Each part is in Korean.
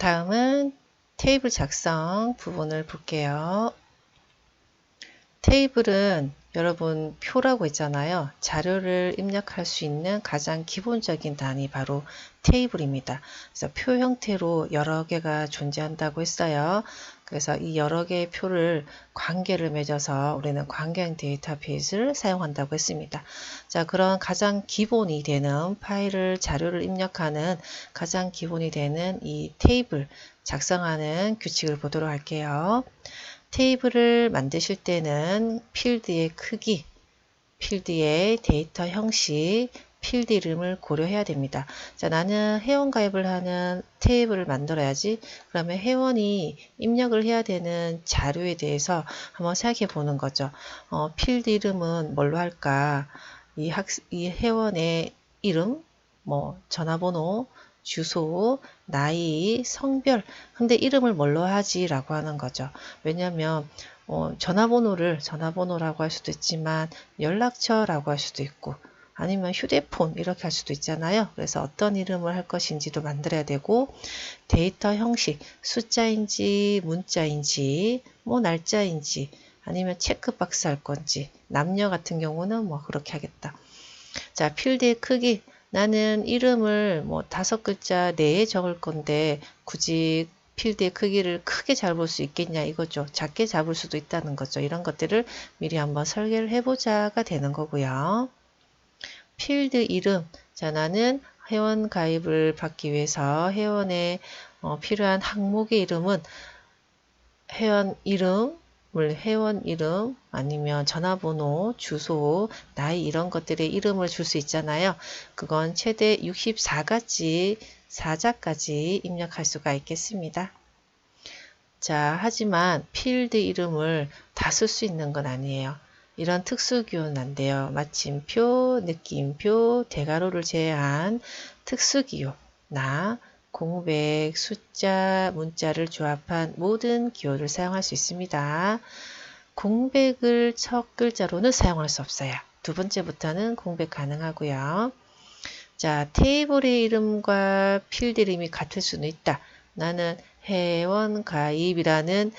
다음은 테이블 작성 부분을 볼게요. 테이블은 여러분 표라고 있잖아요. 자료를 입력할 수 있는 가장 기본적인 단위 바로 테이블입니다. 그래서 표 형태로 여러 개가 존재한다고 했어요. 그래서 이 여러 개의 표를 관계를 맺어서 우리는 관계형 데이터베이스를 사용한다고 했습니다. 자, 그런 가장 기본이 되는 파일을 자료를 입력하는 가장 기본이 되는 이 테이블 작성하는 규칙을 보도록 할게요. 테이블을 만드실 때는 필드의 크기, 필드의 데이터 형식, 필드 이름을 고려해야 됩니다. 자, 나는 회원 가입을 하는 테이블을 만들어야지. 그러면 회원이 입력을 해야 되는 자료에 대해서 한번 생각해 보는 거죠. 필드 이름은 뭘로 할까? 이 회원의 이름, 전화번호, 주소, 나이, 성별. 근데 이름을 뭘로 하지? 라고 하는 거죠. 왜냐하면 전화번호라고 할 수도 있지만 연락처라고 할 수도 있고 아니면 휴대폰 이렇게 할 수도 있잖아요. 그래서 어떤 이름을 할 것인지도 만들어야 되고 데이터 형식 숫자인지 문자인지 날짜인지 아니면 체크박스 할 건지 남녀 같은 경우는 그렇게 하겠다. 자, 필드의 크기 나는 이름을 5글자 내에 적을 건데 굳이 필드의 크기를 크게 잡을 수 있겠냐 이거죠. 작게 잡을 수도 있다는 거죠. 이런 것들을 미리 한번 설계를 해보자가 되는 거고요. 필드 이름. 자, 나는 회원 가입을 받기 위해서 회원에 필요한 항목의 이름은 회원 이름 아니면 전화번호, 주소, 나이 이런 것들의 이름을 줄 수 있잖아요. 그건 최대 64가지 사자까지 입력할 수가 있겠습니다. 자, 하지만 필드 이름을 다 쓸 수 있는 건 아니에요. 이런 특수기호는 안 돼요. 마침표, 느낌표, 대괄호를 제외한 특수기호, 공백, 숫자, 문자를 조합한 모든 기호를 사용할 수 있습니다. 공백을 첫 글자로는 사용할 수 없어요. 두 번째부터는 공백 가능하고요. 자, 테이블의 이름과 필드 이름이 같을 수는 있다. 나는 회원 가입이라는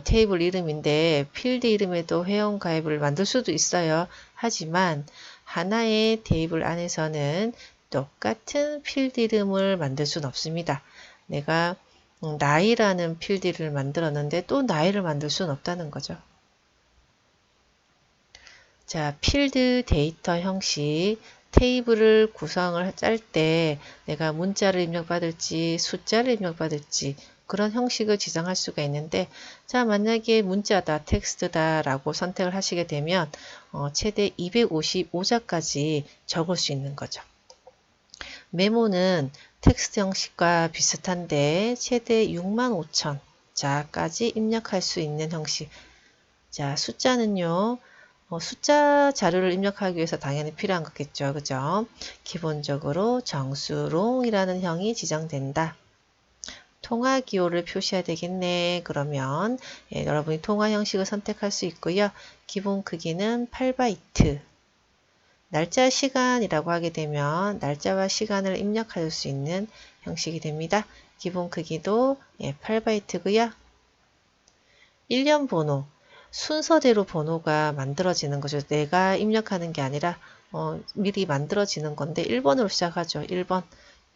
테이블 이름인데 필드 이름에도 회원 가입을 만들 수도 있어요. 하지만 하나의 테이블 안에서는 똑같은 필드 이름을 만들 수는 없습니다. 내가 나이라는 필드를 만들었는데 또 나이를 만들 수는 없다는 거죠. 자, 필드 데이터 형식 테이블을 구성을 짤 때 내가 문자를 입력받을지 숫자를 입력받을지 그런 형식을 지정할 수가 있는데 자, 만약에 문자다 텍스트다 라고 선택을 하시게 되면 최대 255자까지 적을 수 있는 거죠. 메모는 텍스트 형식과 비슷한데 최대 65,000자까지 입력할 수 있는 형식. 자, 숫자는요. 숫자 자료를 입력하기 위해서 당연히 필요한 거겠죠. 그죠? 기본적으로 정수롱이라는 형이 지정된다. 통화 기호를 표시해야 되겠네. 그러면 여러분이 통화 형식을 선택할 수 있고요. 기본 크기는 8바이트. 날짜 시간이라고 하게 되면 날짜와 시간을 입력할 수 있는 형식이 됩니다. 기본 크기도 8바이트고요. 1년 번호. 순서대로 번호가 만들어지는 거죠. 내가 입력하는 게 아니라 미리 만들어지는 건데 1번으로 시작하죠. 1번,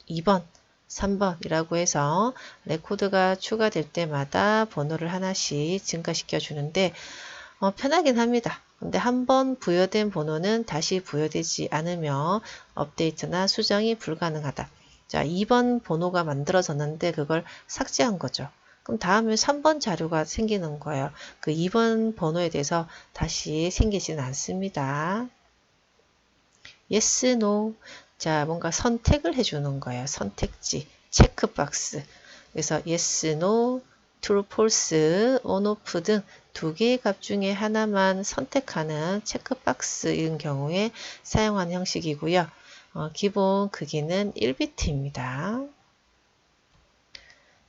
2번, 3번이라고 해서 레코드가 추가될 때마다 번호를 하나씩 증가시켜 주는데 편하긴 합니다. 근데 한번 부여된 번호는 다시 부여되지 않으며 업데이트나 수정이 불가능하다. 자, 2번 번호가 만들어졌는데 그걸 삭제한 거죠. 그럼 다음에 3번 자료가 생기는 거예요. 그 2번 번호에 대해서 다시 생기지는 않습니다. Yes, No. 자, 뭔가 선택을 해주는 거예요. 선택지, 체크박스. 그래서 Yes, No, True, False, On, Off 등 두 개의 값 중에 하나만 선택하는 체크박스인 경우에 사용하는 형식이고요. 기본 크기는 1비트입니다.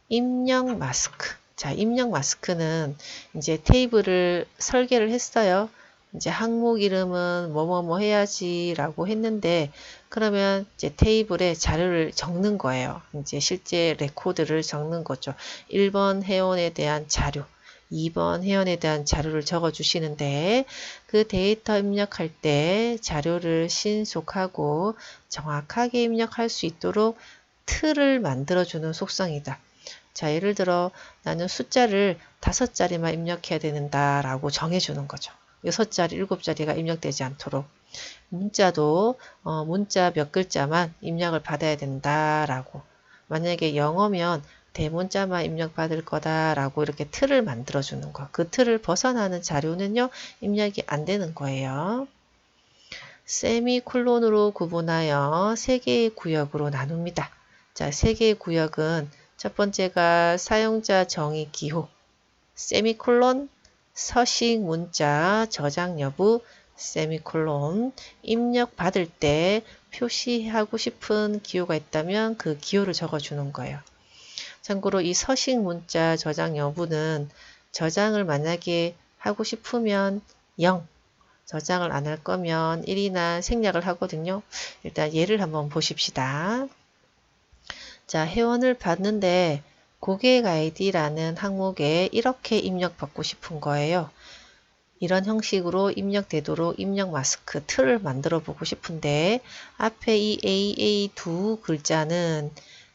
입력 마스크. 자, 입력 마스크는 이제 테이블을 설계를 했어요. 이제 항목 이름은 뭐뭐뭐 해야지라고 했는데 그러면 이제 테이블에 자료를 적는 거예요. 이제 실제 레코드를 적는 거죠. 1번 회원에 대한 자료, 2번 회원에 대한 자료를 적어 주시는데 그 데이터 입력할 때 자료를 신속하고 정확하게 입력할 수 있도록 틀을 만들어주는 속성이다. 자, 예를 들어 나는 숫자를 5자리만 입력해야 된다라고 정해주는 거죠. 6자리, 7자리가 입력되지 않도록. 문자도 문자 몇 글자만 입력을 받아야 된다라고. 만약에 영어면 대문자만 입력받을 거다라고 이렇게 틀을 만들어주는 거. 그 틀을 벗어나는 자료는요, 입력이 안 되는 거예요. 세미콜론으로 구분하여 3개의 구역으로 나눕니다. 자, 3개의 구역은 첫 번째가 사용자 정의 기호, 세미콜론, 서식 문자 저장 여부, 세미콜론, 입력 받을 때 표시하고 싶은 기호가 있다면 그 기호를 적어주는 거예요. 참고로 이 서식 문자 저장 여부는 저장을 만약에 하고 싶으면 0, 저장을 안 할 거면 1이나 생략을 하거든요. 일단 예를 한번 보십시다. 자, 회원을 받는데 고객 아이디라는 항목에 이렇게 입력받고 싶은 거예요. 이런 형식으로 입력되도록 입력 마스크 틀을 만들어 보고 싶은데 앞에 이 AA 두 글자는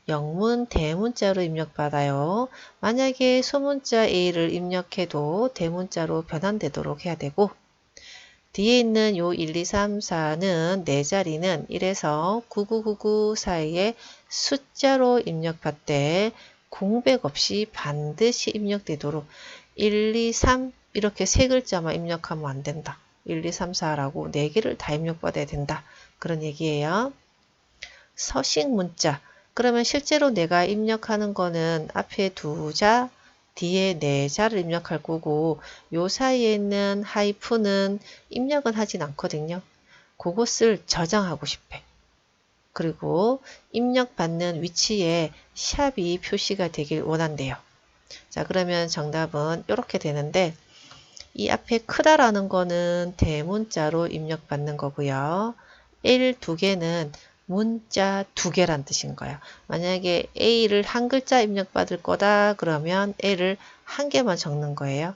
영문 대문자로 입력받아요. 만약에 소문자 A를 입력해도 대문자로 변환되도록 해야 되고 뒤에 있는 요 1, 2, 3, 4는 네 자리는 1에서 9999 사이에 숫자로 입력받되 공백 없이 반드시 입력되도록 1, 2, 3 이렇게 세 글자만 입력하면 안 된다. 1, 2, 3, 4라고 네 개를 다 입력받아야 된다. 그런 얘기예요. 서식 문자. 그러면 실제로 내가 입력하는 거는 앞에 2자, 뒤에 4자를 입력할 거고 요 사이에 있는 하이픈은 입력은 하진 않거든요. 그것을 저장하고 싶어. 그리고 입력받는 위치에 샵이 표시가 되길 원한대요. 자, 그러면 정답은 이렇게 되는데 이 앞에 크다라는 거는 대문자로 입력받는 거고요. L 2개는 문자 2개란 뜻인 거예요. 만약에 A를 한 글자 입력받을 거다 그러면 L을 한 개만 적는 거예요.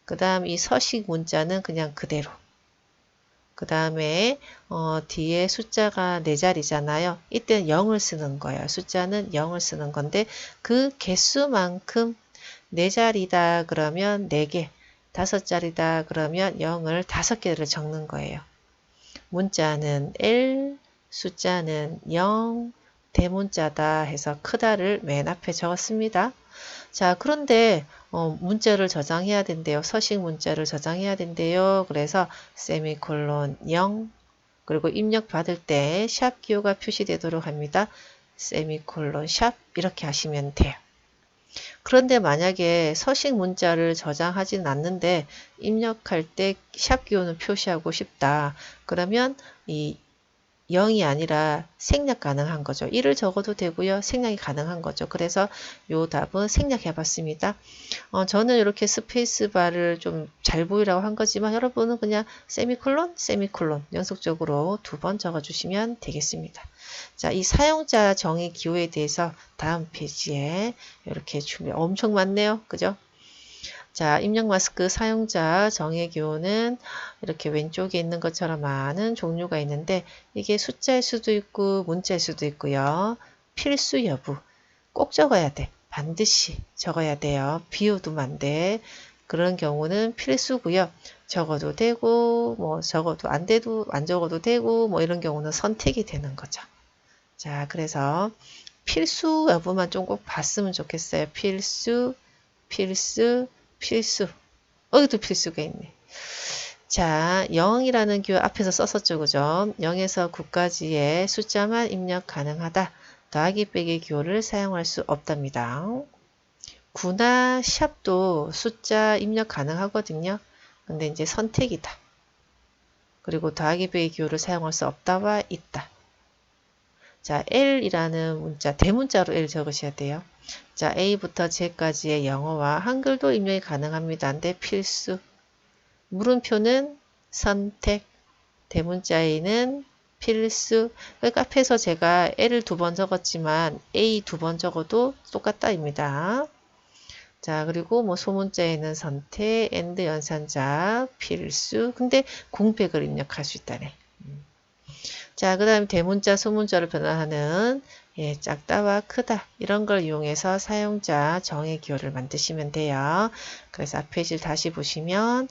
그 다음 이 서식 문자는 그냥 그대로. 그 다음에 뒤에 숫자가 4자리잖아요. 이때는 0을 쓰는 거예요. 숫자는 0을 쓰는 건데 그 개수만큼 4자리다 그러면 4개, 5자리다 그러면 0을 5개를 적는 거예요. 문자는 L, 숫자는 0, 대문자다 해서 크다를 맨 앞에 적었습니다. 자, 그런데 문자를 저장해야 된대요. 서식 문자를 저장해야 된대요. 그래서 세미콜론 0 그리고 입력 받을 때 샵 기호가 표시되도록 합니다. 세미콜론 샵 이렇게 하시면 돼요. 그런데 만약에 서식 문자를 저장하진 않는데 입력할 때 샵 기호는 표시하고 싶다. 그러면 이 0이 아니라 생략 가능한 거죠. 1을 적어도 되고요. 생략이 가능한 거죠. 그래서 요 답은 생략해 봤습니다. 저는 이렇게 스페이스바를 좀 잘 보이라고 한 거지만 여러분은 그냥 세미콜론, 세미콜론 연속적으로 2번 적어 주시면 되겠습니다. 자, 이 사용자 정의 기호에 대해서 다음 페이지에 이렇게 준비 엄청 많네요. 그죠? 자, 입력 마스크 사용자 정의 기호는 이렇게 왼쪽에 있는 것처럼 많은 종류가 있는데 이게 숫자일 수도 있고 문자일 수도 있고요. 필수 여부 꼭 적어야 돼. 반드시 적어야 돼요. 비워두면 안 돼. 그런 경우는 필수고요. 적어도 되고 뭐 적어도 안 돼도 안 적어도 되고 뭐 이런 경우는 선택이 되는 거죠. 자, 그래서 필수 여부만 좀 꼭 봤으면 좋겠어요. 필수, 필수, 필수. 여기도 필수가 있네. 자, 0이라는 기호 앞에서 썼었죠. 그죠? 0에서 9까지의 숫자만 입력 가능하다. 더하기 빼기 기호를 사용할 수 없답니다. 9나 샵도 숫자 입력 가능하거든요. 근데 이제 선택이다. 그리고 더하기 빼기 기호를 사용할 수 없다와 있다. 자, L이라는 문자, 대문자로 L 적으셔야 돼요. 자, A부터 Z까지의 영어와 한글도 입력이 가능합니다. 근데 필수. 물음표는 선택, 대문자에는 필수. 그러니까 앞에서 제가 L을 2번 적었지만 A 2번 적어도 똑같다입니다. 자, 그리고 뭐 소문자에는 선택, and 연산자, 필수. 근데 공백을 입력할 수 있다네. 자, 그 다음에 대문자, 소문자로 변환하는 작다와 크다 이런 걸 이용해서 사용자 정의 기호를 만드시면 돼요. 그래서 앞 페이지를 다시 보시면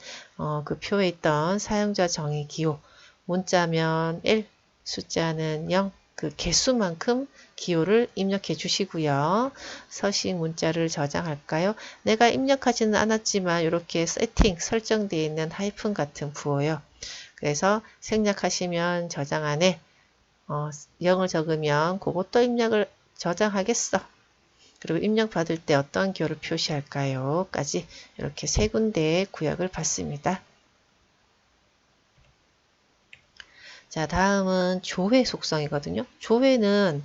그 표에 있던 사용자 정의 기호 문자면 1, 숫자는 0, 그 개수만큼 기호를 입력해 주시고요. 서식 문자를 저장할까요? 내가 입력하지는 않았지만 이렇게 세팅, 설정되어 있는 하이픈 같은 부호요. 그래서 생략하시면 저장 안에 0을 적으면 그것도 입력을 저장하겠어. 그리고 입력 받을 때 어떤 기호를 표시할까요? 까지 이렇게 세 군데의 구역을 받습니다. 자, 다음은 조회 속성이거든요. 조회는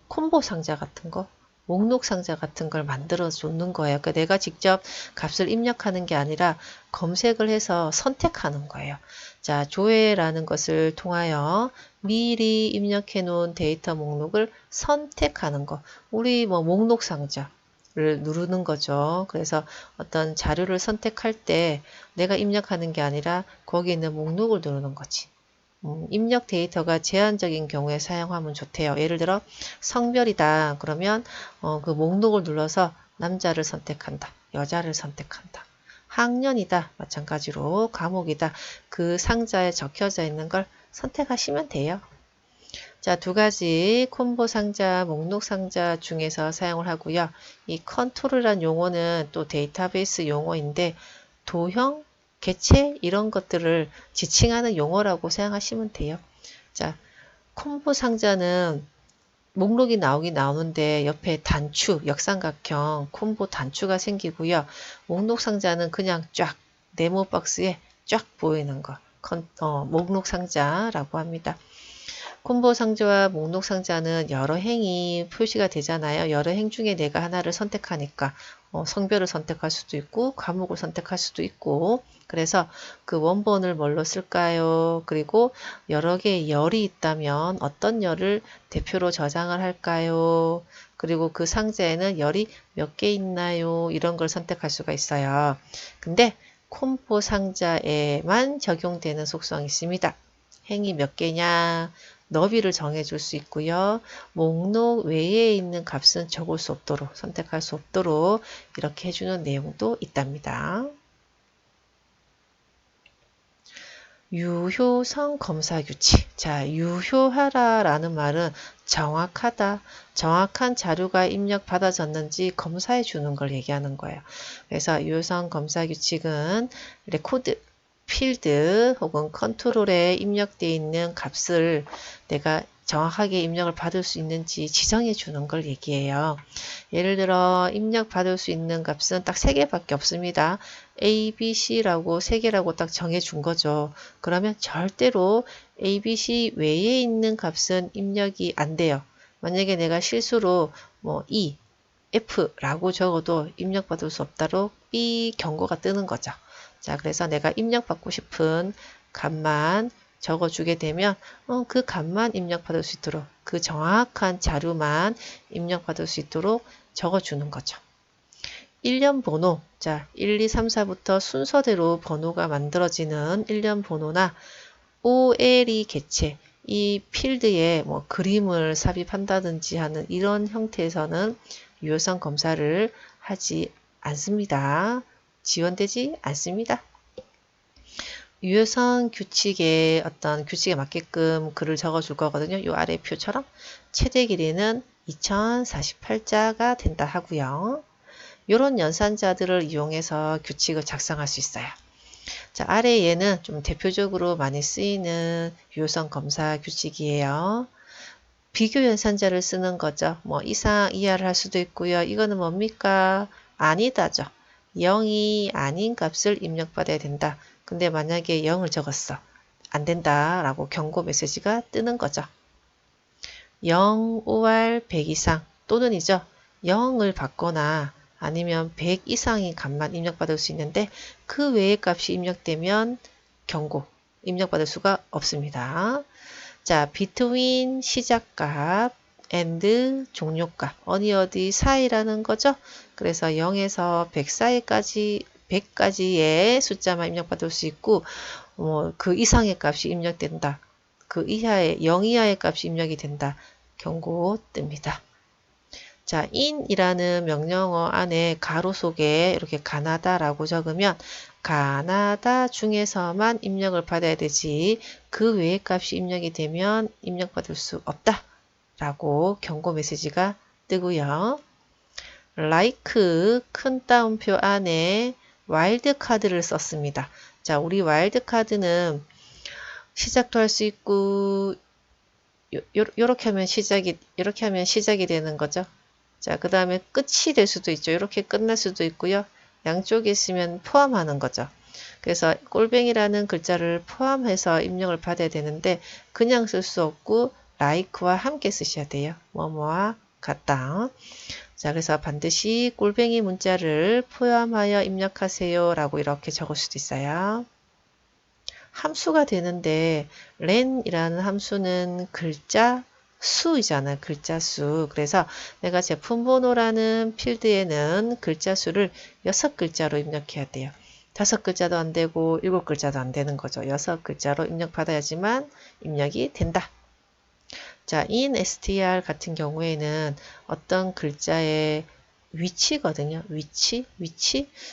콤보 상자 같은 거, 목록 상자 같은 걸 만들어 줬는 거예요. 그러니까 내가 직접 값을 입력하는 게 아니라 검색을 해서 선택하는 거예요. 자, 조회라는 것을 통하여 미리 입력해 놓은 데이터 목록을 선택하는 거. 우리 뭐 목록 상자를 누르는 거죠. 그래서 어떤 자료를 선택할 때 내가 입력하는 게 아니라 거기 있는 목록을 누르는 거지. 입력 데이터가 제한적인 경우에 사용하면 좋대요. 예를 들어 성별이다. 그러면 그 목록을 눌러서 남자를 선택한다. 여자를 선택한다. 학년이다. 마찬가지로 과목이다. 그 상자에 적혀져 있는 걸 선택하시면 돼요. 자, 두 가지 콤보 상자, 목록 상자 중에서 사용을 하고요. 이 컨트롤이란 용어는 또 데이터베이스 용어인데 도형, 개체 이런 것들을 지칭하는 용어라고 생각하시면 돼요. 자, 콤보 상자는 목록이 나오긴 나오는데 옆에 단추, 역삼각형 콤보 단추가 생기고요. 목록 상자는 그냥 쫙 네모 박스에 쫙 보이는 거 목록 상자라고 합니다. 콤보 상자와 목록 상자는 여러 행이 표시가 되잖아요. 여러 행 중에 내가 하나를 선택하니까 성별을 선택할 수도 있고 과목을 선택할 수도 있고 그래서 그 원본을 뭘로 쓸까요? 그리고 여러 개의 열이 있다면 어떤 열을 대표로 저장을 할까요? 그리고 그 상자에는 열이 몇 개 있나요? 이런 걸 선택할 수가 있어요. 근데 콤보 상자에만 적용되는 속성이 있습니다. 행이 몇 개냐? 너비를 정해줄 수 있고요. 목록 외에 있는 값은 적을 수 없도록 선택할 수 없도록 이렇게 해주는 내용도 있답니다. 유효성 검사 규칙. 자, 유효하라 라는 말은 정확하다. 정확한 자료가 입력 받아졌는지 검사해 주는 걸 얘기하는 거예요. 그래서 유효성 검사 규칙은 레코드, 필드 혹은 컨트롤에 입력되어 있는 값을 내가 정확하게 입력을 받을 수 있는지 지정해 주는 걸 얘기해요. 예를 들어 입력 받을 수 있는 값은 딱 3개밖에 없습니다. A, B, C라고 3개라고 딱 정해 준 거죠. 그러면 절대로 A, B, C 외에 있는 값은 입력이 안 돼요. 만약에 내가 실수로 뭐 E, F라고 적어도 입력받을 수 없도록 B 경고가 뜨는 거죠. 자, 그래서 내가 입력받고 싶은 값만 적어주게 되면 그 값만 입력받을 수 있도록 그 정확한 자료만 입력받을 수 있도록 적어주는 거죠. 일련 번호, 자 1, 2, 3, 4부터 순서대로 번호가 만들어지는 일련 번호나 OLE 개체, 이 필드에 뭐 그림을 삽입한다든지 하는 이런 형태에서는 유효성 검사를 하지 않습니다. 지원되지 않습니다. 유효성 규칙에 어떤 규칙에 맞게끔 글을 적어줄 거거든요. 이 아래 표처럼 최대 길이는 2048자가 된다 하고요. 이런 연산자들을 이용해서 규칙을 작성할 수 있어요. 자, 아래 얘는 좀 대표적으로 많이 쓰이는 유효성 검사 규칙이에요. 비교 연산자를 쓰는 거죠. 뭐 이상, 이하를 할 수도 있고요. 이거는 뭡니까? 아니다죠. 0이 아닌 값을 입력받아야 된다. 근데 만약에 0을 적었어. 안 된다 라고 경고 메시지가 뜨는 거죠. 0, 5할 100 이상 또는 이죠. 0을 받거나 아니면 100 이상의 값만 입력받을 수 있는데 그 외의 값이 입력되면 경고, 입력받을 수가 없습니다. 자, between 시작값 and 종료값 어디 사이라는 거죠. 그래서 0에서 100 사이까지 100까지의 숫자만 입력받을 수 있고 그 이상의 값이 입력된다. 그 이하의 0 이하의 값이 입력이 된다. 경고 뜹니다. 자, in이라는 명령어 안에 가로 속에 이렇게 가나다라고 적으면 가나다 중에서만 입력을 받아야 되지 그 외의 값이 입력이 되면 입력받을 수 없다 라고 경고 메시지가 뜨고요. like 큰 따옴표 안에 와일드카드를 썼습니다. 자, 우리 와일드카드는 시작도 할 수 있고 이렇게 하면 시작이 되는 거죠. 자, 그 다음에 끝이 될 수도 있죠. 이렇게 끝날 수도 있고요. 양쪽에 있으면 포함하는 거죠. 그래서 꼴뱅이라는 글자를 포함해서 입력을 받아야 되는데 그냥 쓸 수 없고 like와 함께 쓰셔야 돼요. 뭐뭐와 같다. 자, 그래서 반드시 꼴뱅이 문자를 포함하여 입력하세요 라고 이렇게 적을 수도 있어요. 함수가 되는데 len이라는 함수는 글자 수이잖아요. 글자 수. 그래서 내가 제품 번호라는 필드에는 글자 수를 6글자로 입력해야 돼요. 5글자도 안 되고 7글자도 안 되는 거죠. 6글자로 입력받아야지만 입력이 된다. 자, in str 같은 경우에는 어떤 글자의 위치거든요. 위치.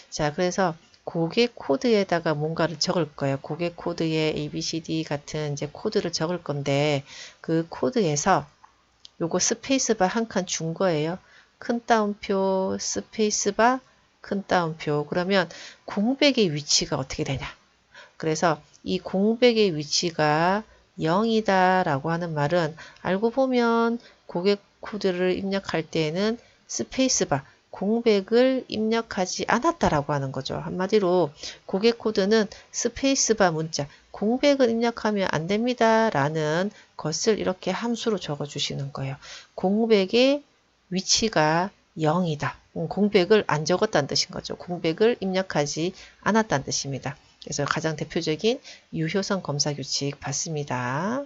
자, 그래서 고객 코드에다가 뭔가를 적을 거예요. 고객 코드에 ABCD 같은 이제 코드를 적을 건데 그 코드에서 요거 스페이스바 한 칸 준 거예요. 큰 따옴표 스페이스바 큰 따옴표. 그러면 공백의 위치가 어떻게 되냐? 그래서 이 공백의 위치가 0이다 라고 하는 말은 알고 보면 고객 코드를 입력할 때에는 스페이스바 공백을 입력하지 않았다라고 하는 거죠. 한마디로 고객 코드는 스페이스바 문자 공백을 입력하면 안 됩니다 라는 것을 이렇게 함수로 적어 주시는 거예요. 공백의 위치가 0이다. 공백을 안 적었다는 뜻인 거죠. 공백을 입력하지 않았다는 뜻입니다. 그래서 가장 대표적인 유효성 검사 규칙 봤습니다.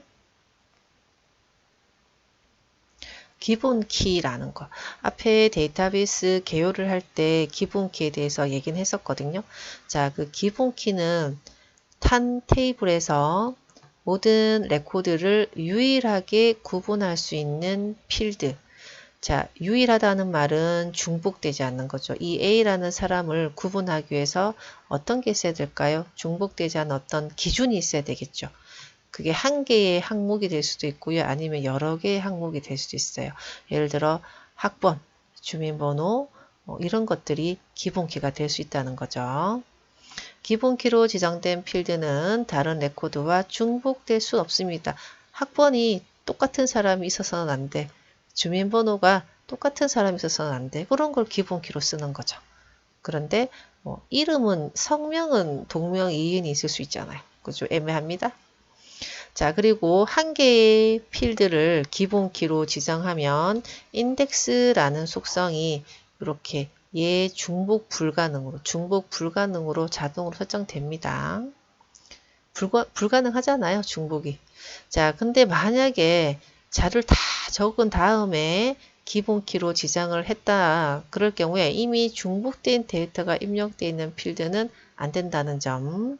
기본 키라는 거. 앞에 데이터베이스 개요를 할 때 기본 키에 대해서 얘기는 했었거든요. 자, 그 기본 키는 탄 테이블에서 모든 레코드를 유일하게 구분할 수 있는 필드. 자, 유일하다는 말은 중복되지 않는 거죠. 이 A라는 사람을 구분하기 위해서 어떤 게 있어야 될까요? 중복되지 않은 어떤 기준이 있어야 되겠죠. 그게 한 개의 항목이 될 수도 있고요. 아니면 여러 개의 항목이 될 수도 있어요. 예를 들어 학번, 주민번호 이런 것들이 기본키가 될 수 있다는 거죠. 기본키로 지정된 필드는 다른 레코드와 중복될 수 없습니다. 학번이 똑같은 사람이 있어서는 안 돼. 주민번호가 똑같은 사람이 있어서는 안 돼. 그런 걸 기본키로 쓰는 거죠. 그런데 이름은 성명은 동명이인이 있을 수 있잖아요. 그죠? 애매합니다. 자, 그리고 한 개의 필드를 기본키로 지정하면 인덱스라는 속성이 이렇게 중복 불가능으로 자동으로 설정됩니다. 불가능하잖아요, 중복이. 자, 근데 만약에 자를 다 적은 다음에 기본키로 지정을 했다. 그럴 경우에 이미 중복된 데이터가 입력되어 있는 필드는 안 된다는 점.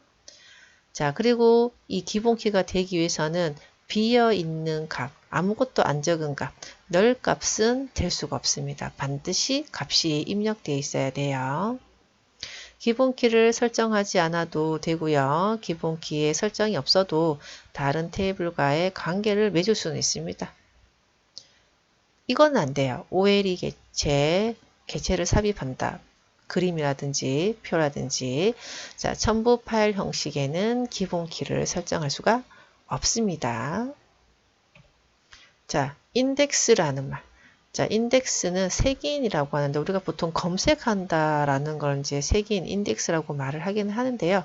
자, 그리고 이 기본키가 되기 위해서는 비어있는 값, 아무것도 안 적은 값, 널 값은 될 수가 없습니다. 반드시 값이 입력되어 있어야 돼요. 기본키를 설정하지 않아도 되고요. 기본키에 설정이 없어도 다른 테이블과의 관계를 맺을 수는 있습니다. 이건 안 돼요. OLE 개체를 삽입한다. 그림이라든지 표라든지. 자, 첨부 파일 형식에는 기본키를 설정할 수가 없습니다. 자, 인덱스라는 말. 자, 인덱스는 색인이라고 하는데 우리가 보통 검색한다라는 걸 이제 색인 인덱스라고 말을 하긴 하는데요.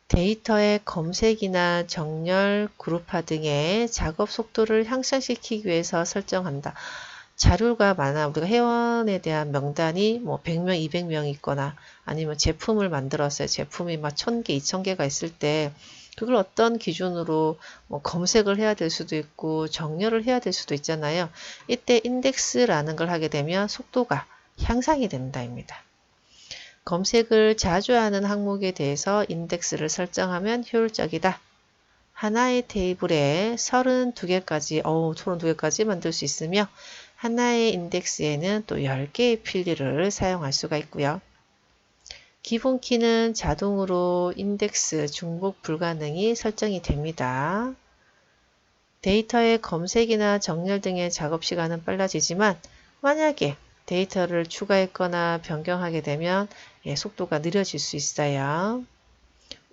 데이터의 검색이나 정렬, 그룹화 등의 작업 속도를 향상시키기 위해서 설정한다. 자료가 많아. 우리가 회원에 대한 명단이 뭐 100명, 200명 있거나 아니면 제품을 만들었어요. 제품이 막 1000개, 2000개가 있을 때 그걸 어떤 기준으로 뭐 검색을 해야 될 수도 있고 정렬을 해야 될 수도 있잖아요. 이때 인덱스라는 걸 하게 되면 속도가 향상이 된다입니다. 검색을 자주 하는 항목에 대해서 인덱스를 설정하면 효율적이다. 하나의 테이블에 32개까지, 32개까지 만들 수 있으며 하나의 인덱스에는 또 10개의 필드를 사용할 수가 있고요. 기본 키는 자동으로 인덱스 중복 불가능이 설정이 됩니다. 데이터의 검색이나 정렬 등의 작업 시간은 빨라지지만 만약에 데이터를 추가했거나 변경하게 되면 속도가 느려질 수 있어요.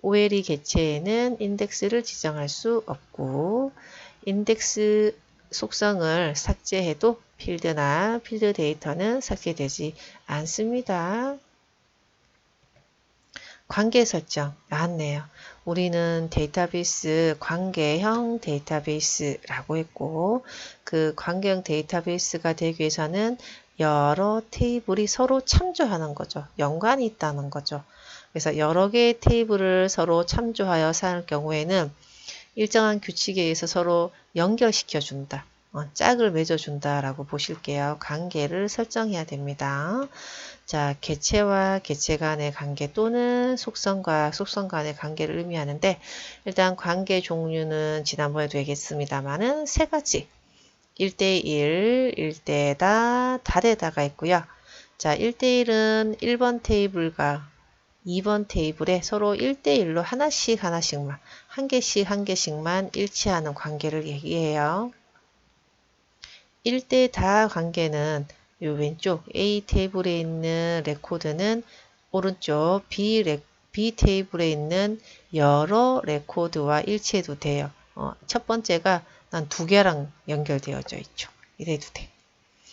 OLE 객체에는 인덱스를 지정할 수 없고 인덱스 속성을 삭제해도 필드나 필드 데이터는 삭제되지 않습니다. 관계 설정 나왔네요. 우리는 데이터베이스 관계형 데이터베이스라고 했고 그 관계형 데이터베이스가 되기 위해서는 여러 테이블이 서로 참조하는 거죠. 연관이 있다는 거죠. 그래서 여러 개의 테이블을 서로 참조하여 사용할 경우에는 일정한 규칙에 의해서 서로 연결시켜 준다. 짝을 맺어준다 라고 보실게요. 관계를 설정해야 됩니다. 자, 개체와 개체 간의 관계 또는 속성과 속성 간의 관계를 의미하는데 일단 관계 종류는 지난번에도 얘기했습니다만은 세 가지 1대1, 1대다, 다대다가 있고요. 자, 1대1은 1번 테이블과 2번 테이블에 서로 1대1로 하나씩만 한 개씩만 일치하는 관계를 얘기해요. 1대다 관계는 이 왼쪽 A 테이블에 있는 레코드는 오른쪽 B 테이블에 있는 여러 레코드와 일치해도 돼요. 첫 번째가 난 두 개랑 연결되어져 있죠. 이래도 돼.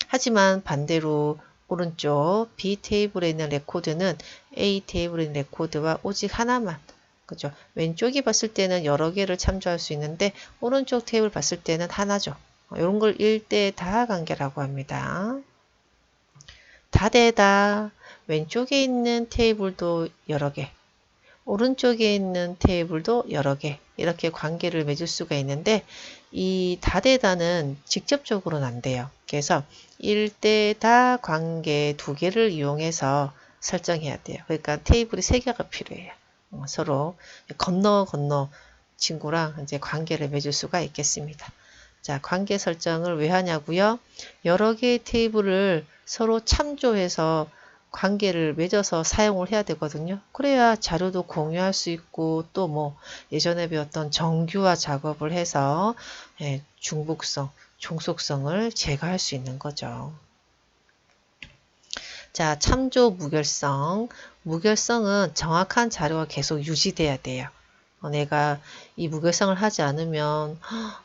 하지만 반대로 오른쪽 B 테이블에 있는 레코드는 A 테이블에 있는 레코드와 오직 하나만 그죠? 왼쪽이 봤을 때는 여러 개를 참조할 수 있는데 오른쪽 테이블 봤을 때는 하나죠. 이런 걸 1대 다 관계라고 합니다. 다대다 왼쪽에 있는 테이블도 여러 개 오른쪽에 있는 테이블도 여러 개 이렇게 관계를 맺을 수가 있는데 이 다대다는 직접적으로는 안 돼요. 그래서 1대 다 관계 두 개를 이용해서 설정해야 돼요. 그러니까 테이블이 세 개가 필요해요. 서로 건너 친구랑 이제 관계를 맺을 수가 있겠습니다. 자, 관계 설정을 왜 하냐고요? 여러 개의 테이블을 서로 참조해서 관계를 맺어서 사용을 해야 되거든요. 그래야 자료도 공유할 수 있고 또 뭐 예전에 배웠던 정규화 작업을 해서 중복성, 종속성을 제거할 수 있는 거죠. 자, 참조 무결성. 무결성은 정확한 자료가 계속 유지돼야 돼요. 내가 이 무결성을 하지 않으면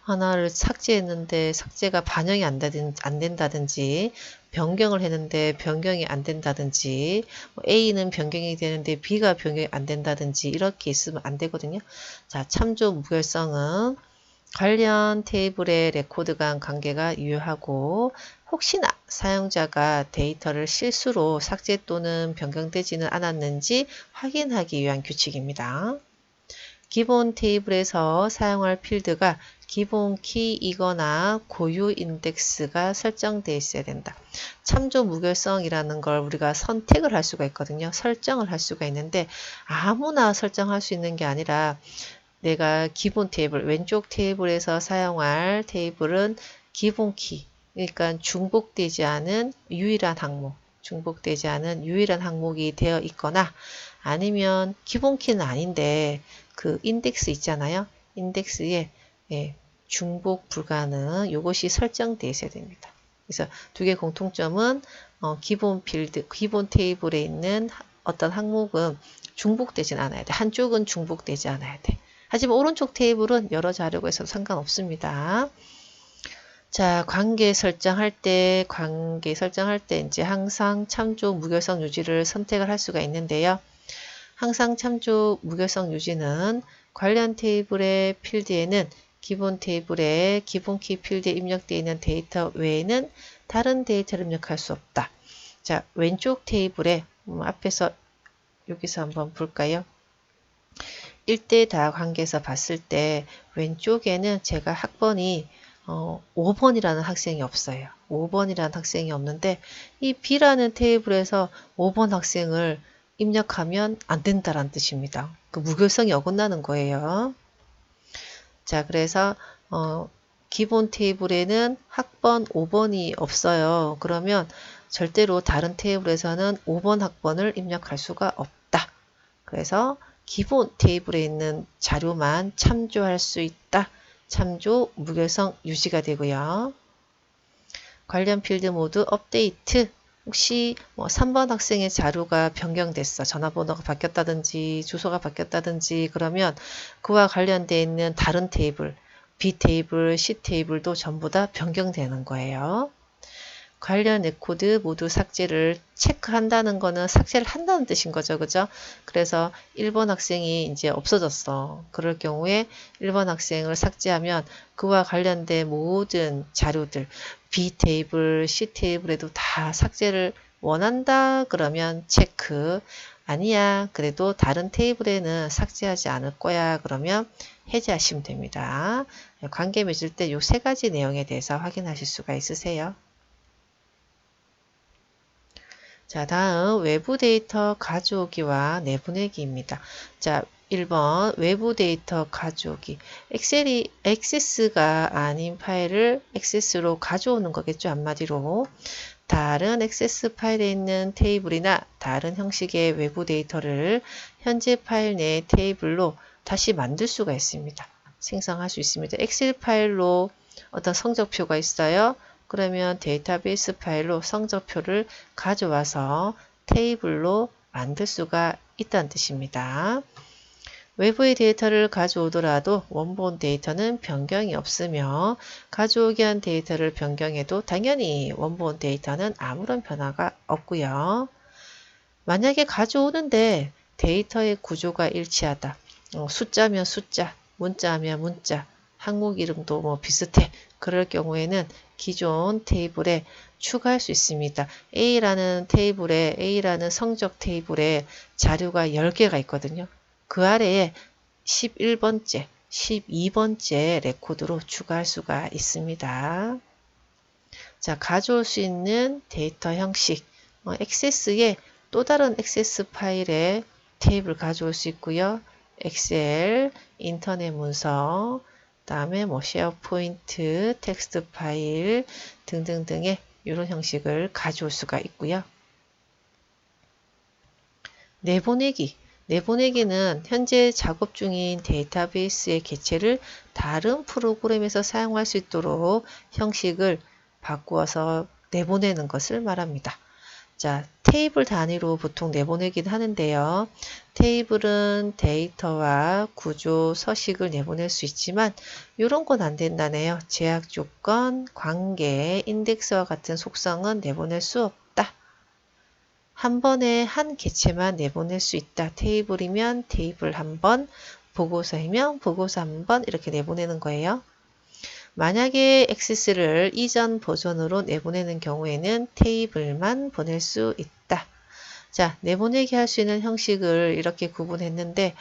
하나를 삭제했는데 삭제가 반영이 안 된다든지 변경을 했는데 변경이 안 된다든지 A는 변경이 되는데 B가 변경이 안 된다든지 이렇게 있으면 안 되거든요. 자, 참조 무결성은 관련 테이블의 레코드 간 관계가 유효하고 혹시나 사용자가 데이터를 실수로 삭제 또는 변경되지는 않았는지 확인하기 위한 규칙입니다. 기본 테이블에서 사용할 필드가 기본 키이거나 고유 인덱스가 설정되어 있어야 된다. 참조 무결성이라는 걸 우리가 선택을 할 수가 있거든요. 설정을 할 수가 있는데 아무나 설정할 수 있는 게 아니라 내가 기본 테이블, 왼쪽 테이블에서 사용할 테이블은 기본 키, 그러니까 중복되지 않은 유일한 항목, 중복되지 않은 유일한 항목이 되어 있거나 아니면 기본 키는 아닌데 그 인덱스 있잖아요. 인덱스에 중복 불가능 이것이 설정되어 있어야 됩니다. 그래서 두 개 공통점은 기본 필드, 기본 테이블에 있는 어떤 항목은 중복되진 않아야 돼. 한쪽은 중복되지 않아야 돼. 하지만 오른쪽 테이블은 여러 자료가 있어도 상관없습니다. 자, 관계 설정할 때 이제 항상 참조 무결성 유지를 선택을 할 수가 있는데요. 항상 참조 무결성 유지는 관련 테이블의 필드에는 기본 테이블에 기본 키 필드에 입력되어 있는 데이터 외에는 다른 데이터를 입력할 수 없다. 자, 왼쪽 테이블에 앞에서 여기서 한번 볼까요? 1대 다 관계에서 봤을 때 왼쪽에는 제가 학번이 5번이라는 학생이 없어요. 5번이라는 학생이 없는데 이 B라는 테이블에서 5번 학생을 입력하면 안 된다는 뜻입니다. 그 무결성이 어긋나는 거예요. 자, 그래서 기본 테이블에는 학번 5번이 없어요. 그러면 절대로 다른 테이블에서는 5번 학번을 입력할 수가 없다. 그래서 기본 테이블에 있는 자료만 참조할 수 있다. 참조 무결성 유지가 되고요. 관련 필드 모두 업데이트. 혹시 3번 학생의 자료가 변경됐어. 전화번호가 바뀌었다든지 주소가 바뀌었다든지 그러면 그와 관련되어 있는 다른 테이블, B 테이블, C 테이블도 전부 다 변경되는 거예요. 관련 레코드 모두 삭제를 체크한다는 거는 삭제를 한다는 뜻인 거죠. 그죠? 그래서 1번 학생이 이제 없어졌어. 그럴 경우에 1번 학생을 삭제하면 그와 관련된 모든 자료들 B 테이블, C 테이블에도 다 삭제를 원한다. 그러면 체크. 아니야. 그래도 다른 테이블에는 삭제하지 않을 거야. 그러면 해제하시면 됩니다. 관계 맺을 때 이 세 가지 내용에 대해서 확인하실 수가 있으세요. 자, 다음 외부 데이터 가져오기와 내보내기입니다. 자, 1번 외부 데이터 가져오기. 엑셀이 액세스가 아닌 파일을 액세스로 가져오는 거겠죠. 한마디로. 다른 액세스 파일에 있는 테이블이나 다른 형식의 외부 데이터를 현재 파일 내 테이블로 다시 만들 수가 있습니다. 생성할 수 있습니다. 엑셀 파일로 어떤 성적표가 있어요. 그러면 데이터베이스 파일로 성적표를 가져와서 테이블로 만들 수가 있다는 뜻입니다. 외부의 데이터를 가져오더라도 원본 데이터는 변경이 없으며 가져오기 한 데이터를 변경해도 당연히 원본 데이터는 아무런 변화가 없고요. 만약에 가져오는데 데이터의 구조가 일치하다. 숫자면 숫자, 문자면 문자, 항목 이름도 뭐 비슷해. 그럴 경우에는 기존 테이블에 추가할 수 있습니다. A라는 테이블에 A라는 성적 테이블에 자료가 10개가 있거든요. 그 아래에 11번째, 12번째 레코드로 추가할 수가 있습니다. 자, 가져올 수 있는 데이터 형식, 액세스에 또 다른 액세스 파일에 테이블 가져올 수 있고요. 엑셀, 인터넷 문서, 그다음에 쉐어포인트, 텍스트 파일 등등등의 이런 형식을 가져올 수가 있고요. 내보내기. 내보내기는 현재 작업 중인 데이터베이스의 개체를 다른 프로그램에서 사용할 수 있도록 형식을 바꾸어서 내보내는 것을 말합니다. 자, 테이블 단위로 보통 내보내긴 하는데요. 테이블은 데이터와 구조, 서식을 내보낼 수 있지만 이런 건 안 된다네요. 제약 조건, 관계, 인덱스와 같은 속성은 내보낼 수 없다. 한 번에 한 개체만 내보낼 수 있다. 테이블이면 테이블 한 번, 보고서이면 보고서 한 번 이렇게 내보내는 거예요. 만약에 액세스를 이전 버전으로 내보내는 경우에는 테이블만 보낼 수 있다. 자, 내보내기 할 수 있는 형식을 이렇게 구분했는데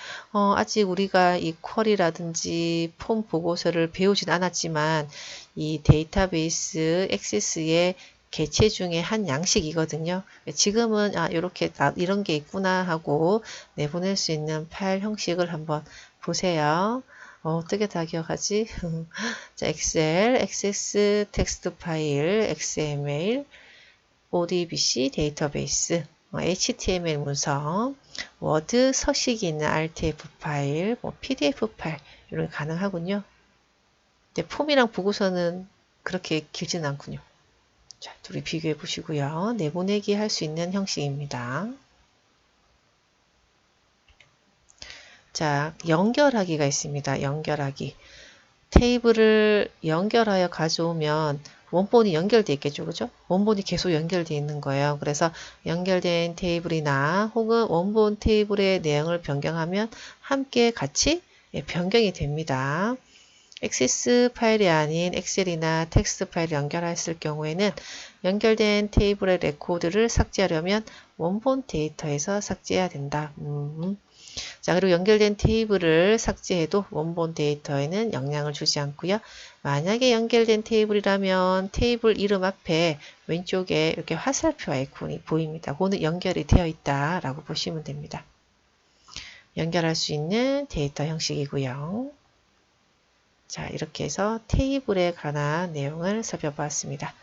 아직 우리가 이 쿼리라든지 폼 보고서를 배우진 않았지만 이 데이터베이스 액세스의 개체 중에 한 양식이거든요. 지금은 이렇게 이런 게 있구나 하고 내보낼 수 있는 파일 형식을 한번 보세요. 어떻게 다 기억하지? 자, 엑셀, 액세스, 텍스트 파일, XML, ODBC 데이터베이스, HTML 문서, 워드 서식이 있는 RTF 파일, PDF 파일 이런 게 가능하군요. 근데 폼이랑 보고서는 그렇게 길진 않군요. 자, 둘이 비교해 보시고요. 내보내기 할 수 있는 형식입니다. 자, 연결하기가 있습니다. 연결하기. 테이블을 연결하여 가져오면 원본이 연결되어 있겠죠. 그죠? 원본이 계속 연결되어 있는 거예요. 그래서 연결된 테이블이나 혹은 원본 테이블의 내용을 변경하면 함께 같이 변경이 됩니다. 액세스 파일이 아닌 엑셀이나 텍스트 파일을 연결했을 경우에는 연결된 테이블의 레코드를 삭제하려면 원본 데이터에서 삭제해야 된다. 자, 그리고 연결된 테이블을 삭제해도 원본 데이터에는 영향을 주지 않고요. 만약에 연결된 테이블이라면 테이블 이름 앞에 왼쪽에 이렇게 화살표 아이콘이 보입니다. 그거는 연결이 되어 있다라고 보시면 됩니다. 연결할 수 있는 데이터 형식이고요. 자, 이렇게 해서 테이블에 관한 내용을 살펴보았습니다.